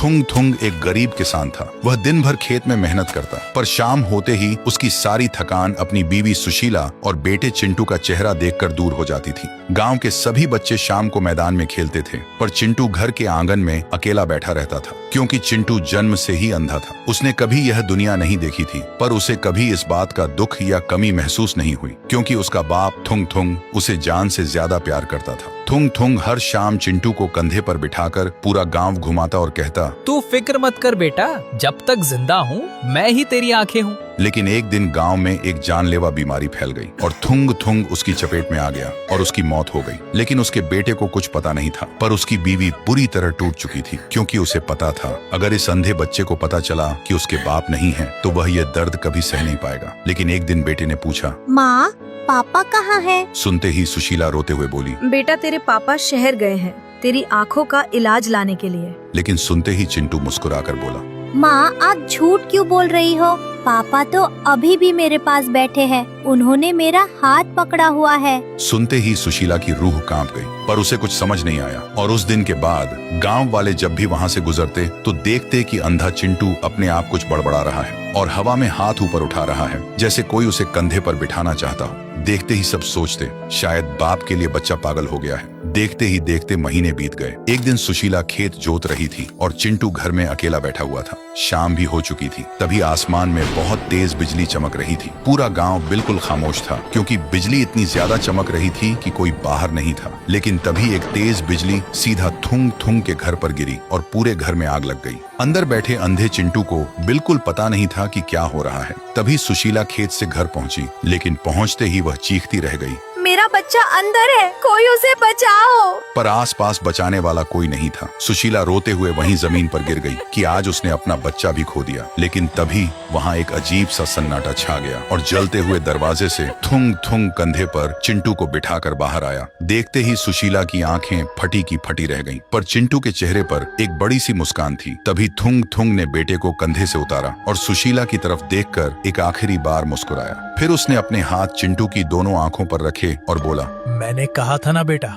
थुंग थुंग एक गरीब किसान था। वह दिन भर खेत में मेहनत करता, पर शाम होते ही उसकी सारी थकान अपनी बीवी सुशीला और बेटे चिंटू का चेहरा देखकर दूर हो जाती थी। गांव के सभी बच्चे शाम को मैदान में खेलते थे, पर चिंटू घर के आंगन में अकेला बैठा रहता था, क्योंकि चिंटू जन्म से ही अंधा था। उसने कभी यह दुनिया नहीं देखी थी, पर उसे कभी इस बात का दुख या कमी महसूस नहीं हुई, क्योंकि उसका बाप थुंग थुंग उसे जान से ज्यादा प्यार करता था। थुंग थुंग हर शाम चिंटू को कंधे पर बिठाकर पूरा गांव घुमाता और कहता, तू फिक्र मत कर बेटा, जब तक जिंदा हूँ मैं ही तेरी आंखें हूँ। लेकिन एक दिन गांव में एक जानलेवा बीमारी फैल गई और थुंग थुंग उसकी चपेट में आ गया और उसकी मौत हो गई। लेकिन उसके बेटे को कुछ पता नहीं था, पर उसकी बीवी बुरी तरह टूट चुकी थी, क्योंकि उसे पता था अगर इस अंधे बच्चे को पता चला कि उसके बाप नहीं है तो वह यह दर्द कभी सह नहीं पाएगा। लेकिन एक दिन बेटे ने पूछा, माँ पापा कहाँ है? सुनते ही सुशीला रोते हुए बोली, बेटा तेरे पापा शहर गए हैं तेरी आँखों का इलाज लाने के लिए। लेकिन सुनते ही चिंटू मुस्कुराकर बोला, माँ आप झूठ क्यों बोल रही हो? पापा तो अभी भी मेरे पास बैठे हैं, उन्होंने मेरा हाथ पकड़ा हुआ है। सुनते ही सुशीला की रूह कांप गई, पर उसे कुछ समझ नहीं आया। और उस दिन के बाद गांव वाले जब भी वहां से गुजरते तो देखते कि अंधा चिंटू अपने आप कुछ बड़बड़ा रहा है और हवा में हाथ ऊपर उठा रहा है, जैसे कोई उसे कंधे पर बिठाना चाहता हो। देखते ही सब सोचते शायद बाप के लिए बच्चा पागल हो गया है। देखते ही देखते महीने बीत गए। एक दिन सुशीला खेत जोत रही थी और चिंटू घर में अकेला बैठा हुआ था। शाम भी हो चुकी थी। तभी आसमान में बहुत तेज बिजली चमक रही थी। पूरा गांव बिल्कुल खामोश था, क्योंकि बिजली इतनी ज्यादा चमक रही थी कि कोई बाहर नहीं था। लेकिन तभी एक तेज बिजली सीधा थुंग थुंग के घर पर गिरी और पूरे घर में आग लग गई। अंदर बैठे अंधे चिंटू को बिल्कुल पता नहीं था कि क्या हो रहा है। तभी सुशीला खेत से घर पहुंची, लेकिन पहुंचते ही वह चीखती रह गई, मेरा बच्चा अंदर है, कोई उसे बचाओ। पर आसपास बचाने वाला कोई नहीं था। सुशीला रोते हुए वहीं जमीन पर गिर गई कि आज उसने अपना बच्चा भी खो दिया। लेकिन तभी वहां एक अजीब सा सन्नाटा छा गया और जलते हुए दरवाजे से थुंग थुंग कंधे पर चिंटू को बिठाकर बाहर आया। देखते ही सुशीला की आंखें फटी की फटी रह गईं, पर चिंटू के चेहरे पर एक बड़ी सी मुस्कान थी। तभी थुंग थुंग ने बेटे को कंधे से उतारा और सुशीला की तरफ देखकर एक आखिरी बार मुस्कुराया। फिर उसने अपने हाथ चिंटू की दोनों आंखों पर रखे और बोला, मैंने कहा था ना बेटा,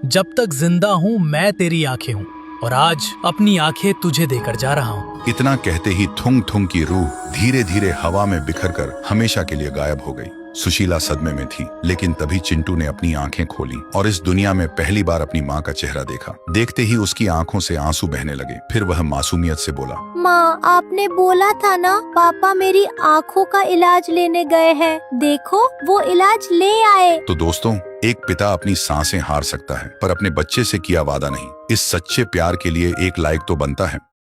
जब तक जिंदा हूँ मैं तेरी आंखें हूँ, और आज अपनी आंखें तुझे देकर जा रहा हूँ। इतना कहते ही थुंग थुंग की रूह धीरे धीरे हवा में बिखरकर हमेशा के लिए गायब हो गई। सुशीला सदमे में थी, लेकिन तभी चिंटू ने अपनी आंखें खोली और इस दुनिया में पहली बार अपनी माँ का चेहरा देखा। देखते ही उसकी आंखों से आंसू बहने लगे। फिर वह मासूमियत से बोला, माँ आपने बोला था ना पापा मेरी आँखों का इलाज लेने गए हैं, देखो वो इलाज ले आए। तो दोस्तों, एक पिता अपनी सांसें हार सकता है, पर अपने बच्चे से किया वादा नहीं। इस सच्चे प्यार के लिए एक लाइक तो बनता है।